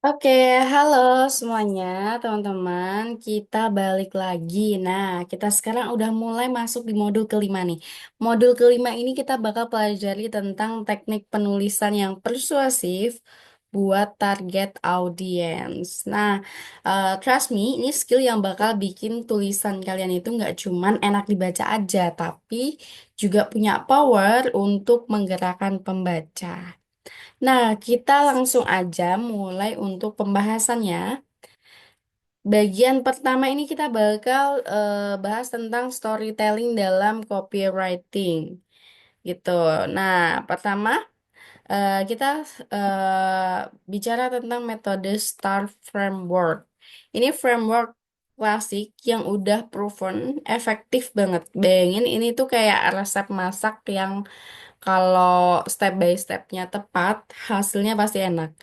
Oke, halo semuanya, teman-teman. Kita balik lagi. Nah, kita sekarang udah mulai masuk di modul kelima nih. Modul kelima ini kita bakal pelajari tentang teknik penulisan yang persuasif buat target audience. Nah, trust me, ini skill yang bakal bikin tulisan kalian itu nggak cuman enak dibaca aja, tapi juga punya power untuk menggerakkan pembaca. Nah, kita langsung aja mulai untuk pembahasannya. Bagian pertama ini kita bakal bahas tentang storytelling dalam copywriting gitu. Nah, pertama kita bicara tentang metode STAR framework. Ini framework klasik yang udah proven efektif banget. Bayangin ini tuh kayak resep masak yang kalau step by stepnya tepat, hasilnya pasti enak.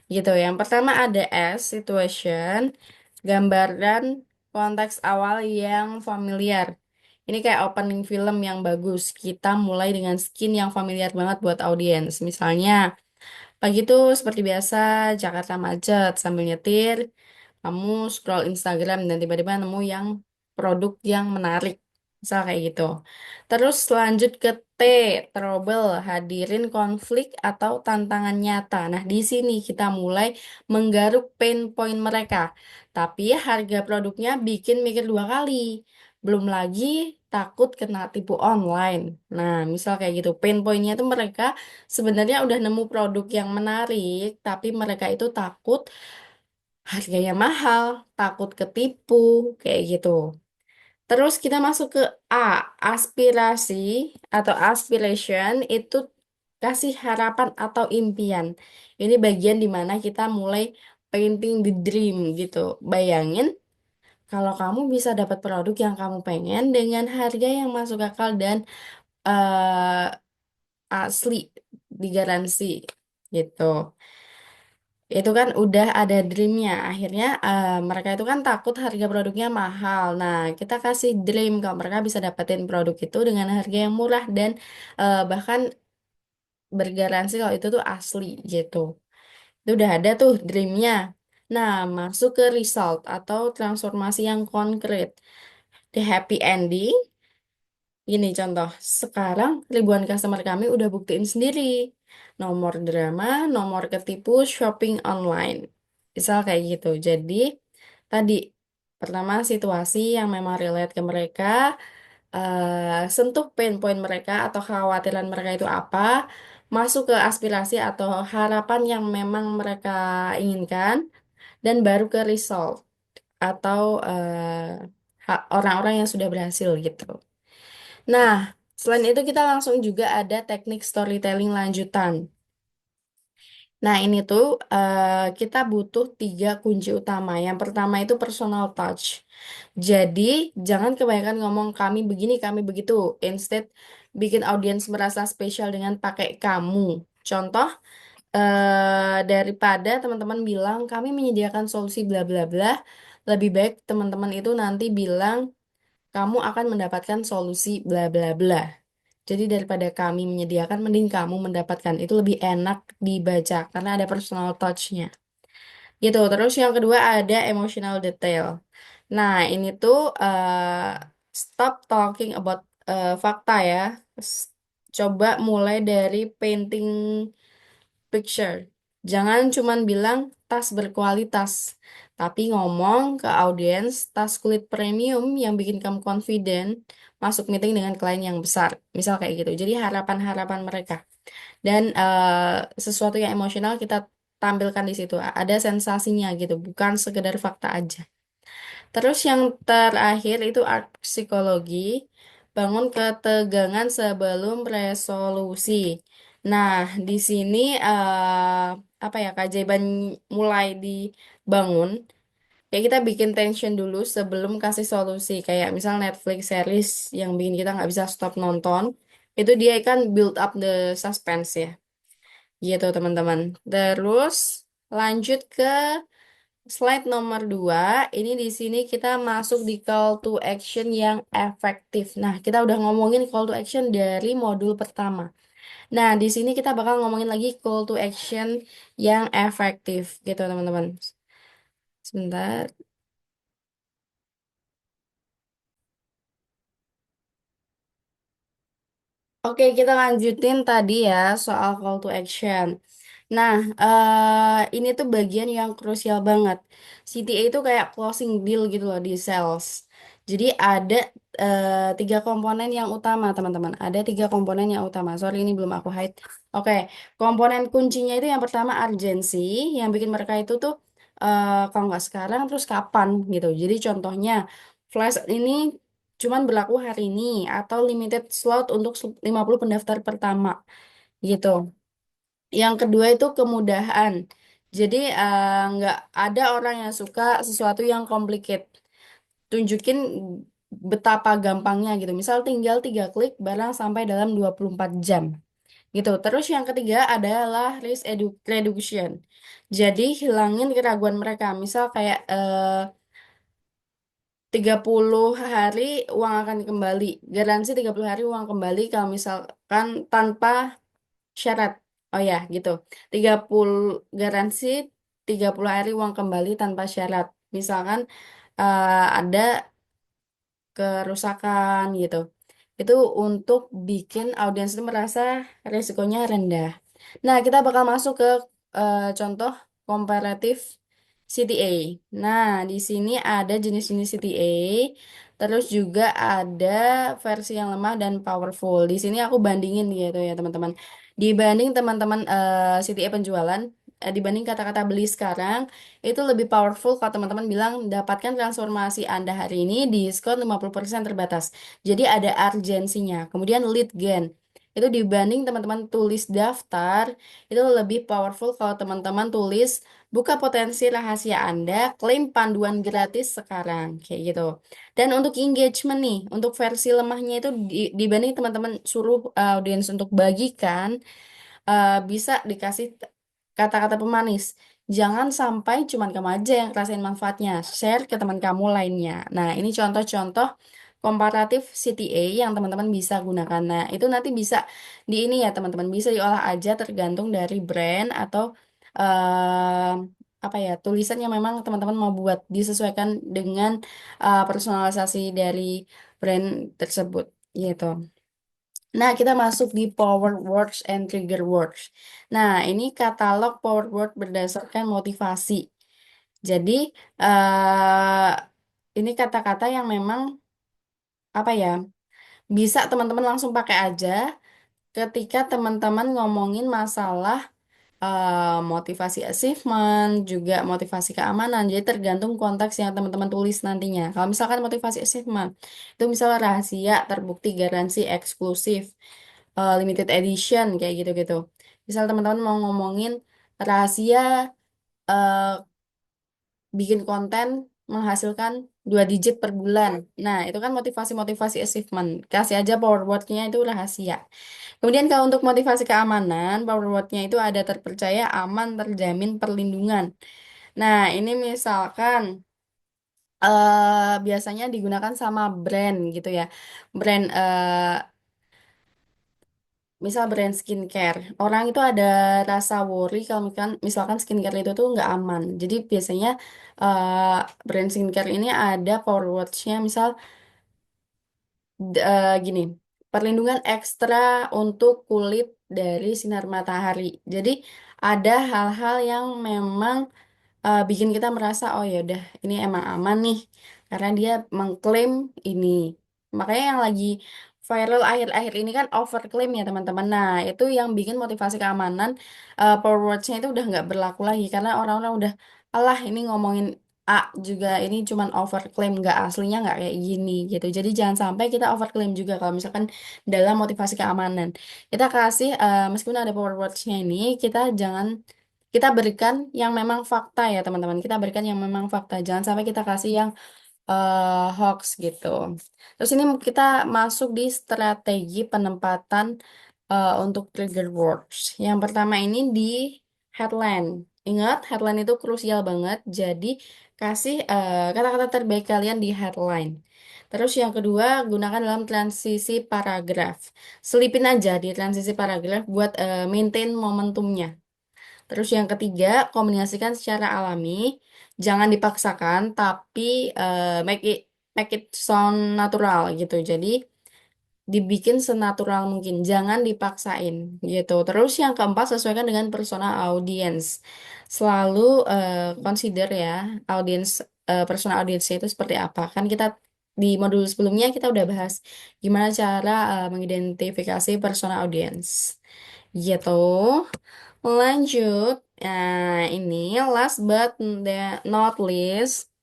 Gitu. Yang pertama ada S, situation, gambaran konteks awal yang familiar. Ini kayak opening film yang bagus. Kita mulai dengan skin yang familiar banget buat audiens. Misalnya, pagi itu seperti biasa, Jakarta macet sambil nyetir, kamu scroll Instagram dan tiba-tiba nemu yang produk yang menarik. Misal kayak gitu. Terus lanjut ke T, trouble, hadirin konflik atau tantangan nyata. Nah, di sini kita mulai menggaruk pain point mereka. Tapi harga produknya bikin mikir dua kali. Belum lagi takut kena tipu online. Nah, misal kayak gitu. Pain point-nya itu mereka sebenarnya udah nemu produk yang menarik, tapi mereka itu takut harganya mahal, takut ketipu, kayak gitu. Terus kita masuk ke A, aspirasi atau aspiration itu kasih harapan atau impian. Ini bagian dimana kita mulai painting the dream gitu. Bayangin kalau kamu bisa dapat produk yang kamu pengen dengan harga yang masuk akal dan asli, digaransi gitu. Itu kan udah ada dreamnya. Akhirnya mereka itu kan takut harga produknya mahal. Nah, kita kasih dream kalau mereka bisa dapetin produk itu dengan harga yang murah dan bahkan bergaransi kalau itu tuh asli gitu. Itu udah ada tuh dreamnya. Nah, masuk ke result atau transformasi yang konkret. The happy ending. Gini contoh, sekarang ribuan customer kami udah buktiin sendiri. Nomor drama, nomor ketipu, shopping online. Misal kayak gitu. Jadi, tadi, pertama situasi yang memang relate ke mereka, sentuh pain point mereka atau kekhawatiran mereka itu apa, masuk ke aspirasi atau harapan yang memang mereka inginkan, dan baru ke result atau orang-orang yang sudah berhasil gitu. Nah, selain itu kita langsung juga ada teknik storytelling lanjutan. Nah, ini tuh kita butuh tiga kunci utama. Yang pertama itu personal touch. Jadi, jangan kebanyakan ngomong kami begini, kami begitu. Instead, bikin audiens merasa spesial dengan pakai kamu. Contoh, daripada teman-teman bilang kami menyediakan solusi bla bla bla, lebih baik teman-teman itu nanti bilang kamu akan mendapatkan solusi bla bla bla. Jadi daripada kami menyediakan, mending kamu mendapatkan. Itu lebih enak dibaca karena ada personal touch-nya. Gitu. Terus yang kedua ada emotional detail. Nah, ini tuh stop talking about fakta ya. S- Coba mulai dari painting picture. Jangan cuman bilang tas berkualitas, tapi ngomong ke audiens tas kulit premium yang bikin kamu confident masuk meeting dengan klien yang besar. Misal kayak gitu. Jadi harapan-harapan mereka. Dan sesuatu yang emosional kita tampilkan di situ. Ada sensasinya gitu, bukan sekedar fakta aja. Terus yang terakhir itu art psikologi, bangun ketegangan sebelum resolusi. Nah, di sini apa ya, keajaiban mulai dibangun. Kayak kita bikin tension dulu sebelum kasih solusi. Kayak misal Netflix series yang bikin kita nggak bisa stop nonton, itu dia kan build up the suspense ya. Gitu teman-teman. Terus lanjut ke slide nomor 2, ini di sini kita masuk di call to action yang efektif. Nah, kita udah ngomongin call to action dari modul pertama. Nah, di sini kita bakal ngomongin lagi call to action yang efektif gitu, teman-teman. Sebentar. Oke, kita lanjutin tadi ya soal call to action. Nah, ini tuh bagian yang krusial banget. CTA itu kayak closing deal gitu loh di sales. Jadi ada tiga komponen yang utama, teman-teman. Ada tiga komponen yang utama. Sorry, ini belum aku hide. Oke, komponen kuncinya itu yang pertama urgency, yang bikin mereka itu tuh kalau nggak sekarang, terus kapan gitu. Jadi contohnya, flash ini cuman berlaku hari ini atau limited slot untuk 50 pendaftar pertama gitu. Yang kedua itu kemudahan. Jadi nggak ada orang yang suka sesuatu yang complicated. Tunjukin betapa gampangnya gitu. Misal tinggal 3 klik barang sampai dalam 24 jam gitu. Terus yang ketiga adalah reduction. Jadi hilangin keraguan mereka. Misal kayak 30 hari uang akan kembali. Garansi 30 hari uang kembali kalau misalkan tanpa syarat. Oh ya, gitu. 30 garansi 30 hari uang kembali tanpa syarat. Misalkan ada kerusakan gitu. Itu untuk bikin audiens itu merasa resikonya rendah. Nah, kita bakal masuk ke contoh komparatif CTA. Nah, di sini ada jenis-jenis CTA, terus juga ada versi yang lemah dan powerful. Di sini aku bandingin gitu ya, teman-teman. Dibanding teman-teman CTA penjualan, dibanding kata-kata beli sekarang, itu lebih powerful kalau teman-teman bilang dapatkan transformasi Anda hari ini diskon 50% terbatas. Jadi ada urgensinya. Kemudian lead gen. Itu dibanding teman-teman tulis daftar, itu lebih powerful kalau teman-teman tulis buka potensi rahasia Anda, klaim panduan gratis sekarang. Kayak gitu. Dan untuk engagement nih, untuk versi lemahnya itu dibanding teman-teman suruh audiens untuk bagikan, bisa dikasih kata-kata pemanis. Jangan sampai cuman kamu aja yang rasain manfaatnya. Share ke teman kamu lainnya. Nah, ini contoh-contoh komparatif CTA yang teman-teman bisa gunakan. Nah, itu nanti bisa di ini ya, teman-teman. Bisa diolah aja tergantung dari brand atau eh, apa ya, tulisan yang memang teman-teman mau buat. Disesuaikan dengan personalisasi dari brand tersebut. Gitu. Nah, kita masuk di power words and trigger words. Nah, ini katalog power word berdasarkan motivasi. Jadi, eh ini kata-kata yang memang apa ya, bisa teman-teman langsung pakai aja ketika teman-teman ngomongin masalah motivasi achievement, juga motivasi keamanan. Jadi tergantung konteks yang teman-teman tulis nantinya. Kalau misalkan motivasi achievement, itu misalnya rahasia, terbukti, garansi, eksklusif, limited edition, kayak gitu-gitu. Misal teman-teman mau ngomongin rahasia eh, bikin konten menghasilkan 2 digit per bulan. Nah, itu kan motivasi-motivasi achievement. Kasih aja power word-nya itu rahasia. Kemudian kalau untuk motivasi keamanan, power word-nya itu ada terpercaya, aman, terjamin, perlindungan. Nah, ini misalkan biasanya digunakan sama brand gitu ya. Brand misal brand skincare. Orang itu ada rasa worry kalau misalkan skincare itu tuh nggak aman. Jadi biasanya brand skincare ini ada power words-nya misal gini, perlindungan ekstra untuk kulit dari sinar matahari. Jadi ada hal-hal yang memang bikin kita merasa oh ya udah ini emang aman nih karena dia mengklaim ini. Makanya yang lagi viral akhir-akhir ini kan overclaim ya teman-teman. Nah, itu yang bikin motivasi keamanan power words-nya itu udah nggak berlaku lagi karena orang-orang udah alah ini ngomongin A juga ini cuman overclaim nggak aslinya nggak kayak gini gitu. Jadi jangan sampai kita overclaim juga kalau misalkan dalam motivasi keamanan. Kita kasih meskipun ada power words-nya ini kita berikan yang memang fakta ya teman-teman. Kita berikan yang memang fakta. Jangan sampai kita kasih yang hoax gitu. Terus ini kita masuk di strategi penempatan untuk trigger words. Yang pertama ini di headline. Ingat, headline itu krusial banget. Jadi kasih kata-kata terbaik kalian di headline. Terus yang kedua, gunakan dalam transisi paragraf. Selipin aja di transisi paragraf buat maintain momentumnya. Terus yang ketiga, kombinasikan secara alami. Jangan dipaksakan, tapi make it sound natural gitu. Jadi dibikin senatural mungkin, jangan dipaksain gitu. Terus yang keempat, sesuaikan dengan persona audience. Selalu consider ya, audience persona audiensnya itu seperti apa. Kan kita di modul sebelumnya kita udah bahas gimana cara mengidentifikasi persona audience gitu. Lanjut, ini last but not least,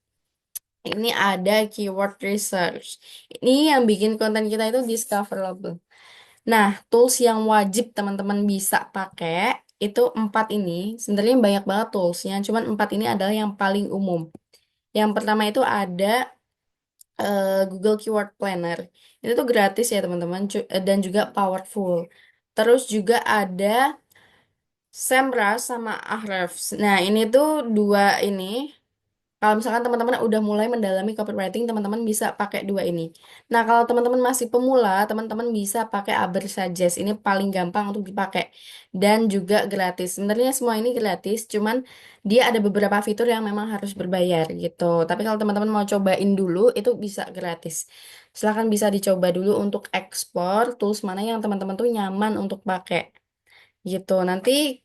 ini ada keyword research. Ini yang bikin konten kita itu discoverable. Nah, tools yang wajib teman-teman bisa pakai itu empat ini. Sebenarnya banyak banget toolsnya, cuman empat ini adalah yang paling umum. Yang pertama itu ada Google Keyword Planner. Itu tuh gratis ya teman-teman, dan juga powerful. Terus juga ada Semrush sama Ahrefs. Nah, ini tuh dua ini. Kalau misalkan teman-teman udah mulai mendalami copywriting, teman-teman bisa pakai dua ini. Nah, kalau teman-teman masih pemula, teman-teman bisa pakai Ubersuggest. Ini paling gampang untuk dipakai dan juga gratis. Sebenarnya semua ini gratis, cuman dia ada beberapa fitur yang memang harus berbayar gitu. Tapi kalau teman-teman mau cobain dulu, itu bisa gratis. Silahkan bisa dicoba dulu untuk ekspor tools mana yang teman-teman tuh nyaman untuk pakai gitu. Nanti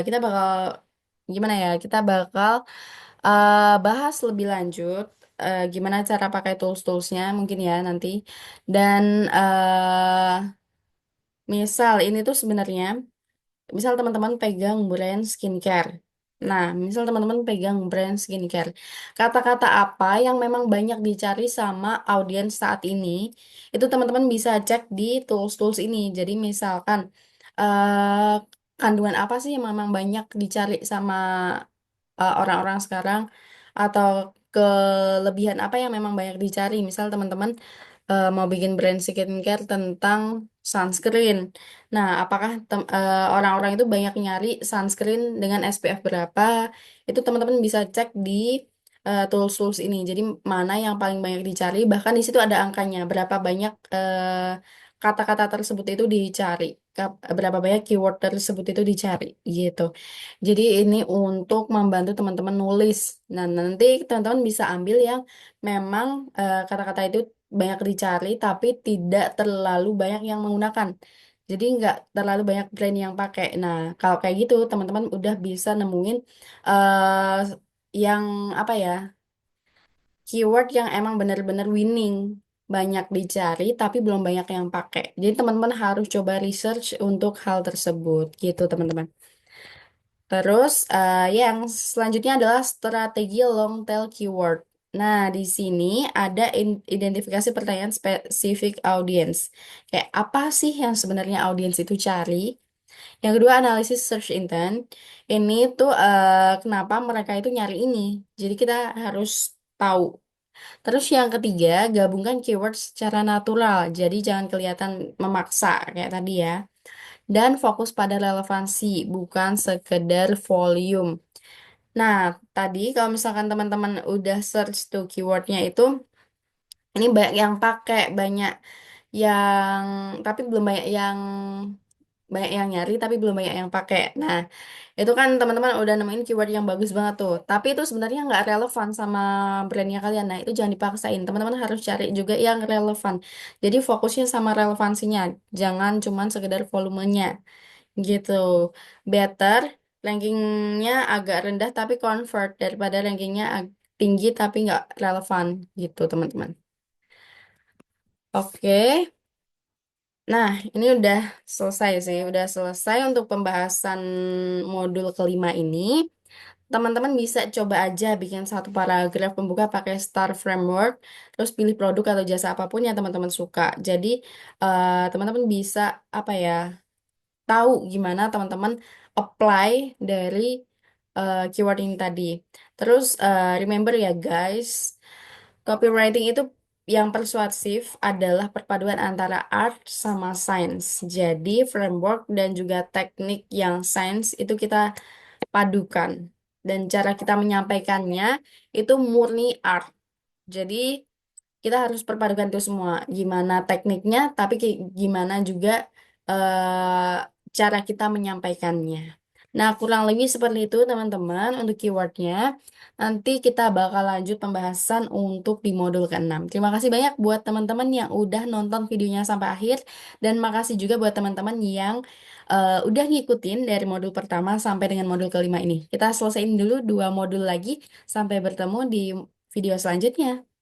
kita bakal gimana ya? Kita bakal bahas lebih lanjut gimana cara pakai tools-toolsnya mungkin ya nanti. Dan misal ini tuh sebenarnya, misal teman-teman pegang brand skincare. Nah, misal teman-teman pegang brand skincare, kata-kata apa yang memang banyak dicari sama audiens saat ini, itu teman-teman bisa cek di tools-tools ini. Jadi misalkan eh kandungan apa sih yang memang banyak dicari sama orang-orang sekarang, atau kelebihan apa yang memang banyak dicari. Misal teman-teman mau bikin brand skincare tentang sunscreen. Nah, apakah orang-orang itu banyak nyari sunscreen dengan SPF berapa? Itu teman-teman bisa cek di tools-tools ini. Jadi mana yang paling banyak dicari, bahkan di situ ada angkanya, berapa banyak kata-kata tersebut itu dicari, berapa banyak keyword tersebut itu dicari gitu. Jadi ini untuk membantu teman-teman nulis. Nah, nanti teman-teman bisa ambil yang memang kata-kata itu banyak dicari, tapi tidak terlalu banyak yang menggunakan. Jadi nggak terlalu banyak brand yang pakai. Nah, kalau kayak gitu, teman-teman udah bisa nemuin eh yang apa ya, keyword yang emang bener-bener winning. Banyak dicari, tapi belum banyak yang pakai. Jadi teman-teman harus coba research untuk hal tersebut, gitu teman-teman. Terus yang selanjutnya adalah strategi long tail keyword. Nah, di sini ada identifikasi pertanyaan spesifik audience. Kayak apa sih yang sebenarnya audiens itu cari? Yang kedua, analisis search intent. Ini tuh kenapa mereka itu nyari ini. Jadi kita harus tahu. Terus yang ketiga, gabungkan keyword secara natural. Jadi jangan kelihatan memaksa kayak tadi ya. Dan fokus pada relevansi, bukan sekedar volume. Nah, tadi kalau misalkan teman-teman udah search tuh keywordnya itu, ini banyak yang pakai, banyak yang, tapi belum banyak yang nyari, tapi belum banyak yang pakai. Nah, itu kan teman-teman udah nemuin keyword yang bagus banget tuh. Tapi itu sebenarnya nggak relevan sama brandnya kalian. Nah, itu jangan dipaksain. Teman-teman harus cari juga yang relevan. Jadi fokusnya sama relevansinya. Jangan cuman sekedar volumenya gitu. Better rankingnya agak rendah tapi convert daripada rankingnya tinggi tapi nggak relevan gitu teman-teman. Oke, nah ini udah selesai sih, udah selesai untuk pembahasan modul kelima ini. Teman-teman bisa coba aja bikin satu paragraf pembuka pakai Star Framework, terus pilih produk atau jasa apapun yang teman-teman suka. Jadi teman-teman bisa apa ya, tahu gimana teman-teman apply dari keyword ini tadi. Terus remember ya guys, copywriting itu yang persuasif adalah perpaduan antara art sama science. Jadi framework dan juga teknik yang science itu kita padukan. Dan cara kita menyampaikannya itu murni art. Jadi Kita harus perpadukan itu semua. Gimana tekniknya, tapi gimana juga eh, cara kita menyampaikannya. Nah, kurang lebih seperti itu teman-teman untuk keywordnya. Nanti kita bakal lanjut pembahasan untuk di modul ke-6. Terima kasih banyak buat teman-teman yang udah nonton videonya sampai akhir. Dan makasih juga buat teman-teman yang udah ngikutin dari modul pertama sampai dengan modul kelima ini. Kita selesaiin dulu 2 modul lagi. Sampai bertemu di video selanjutnya.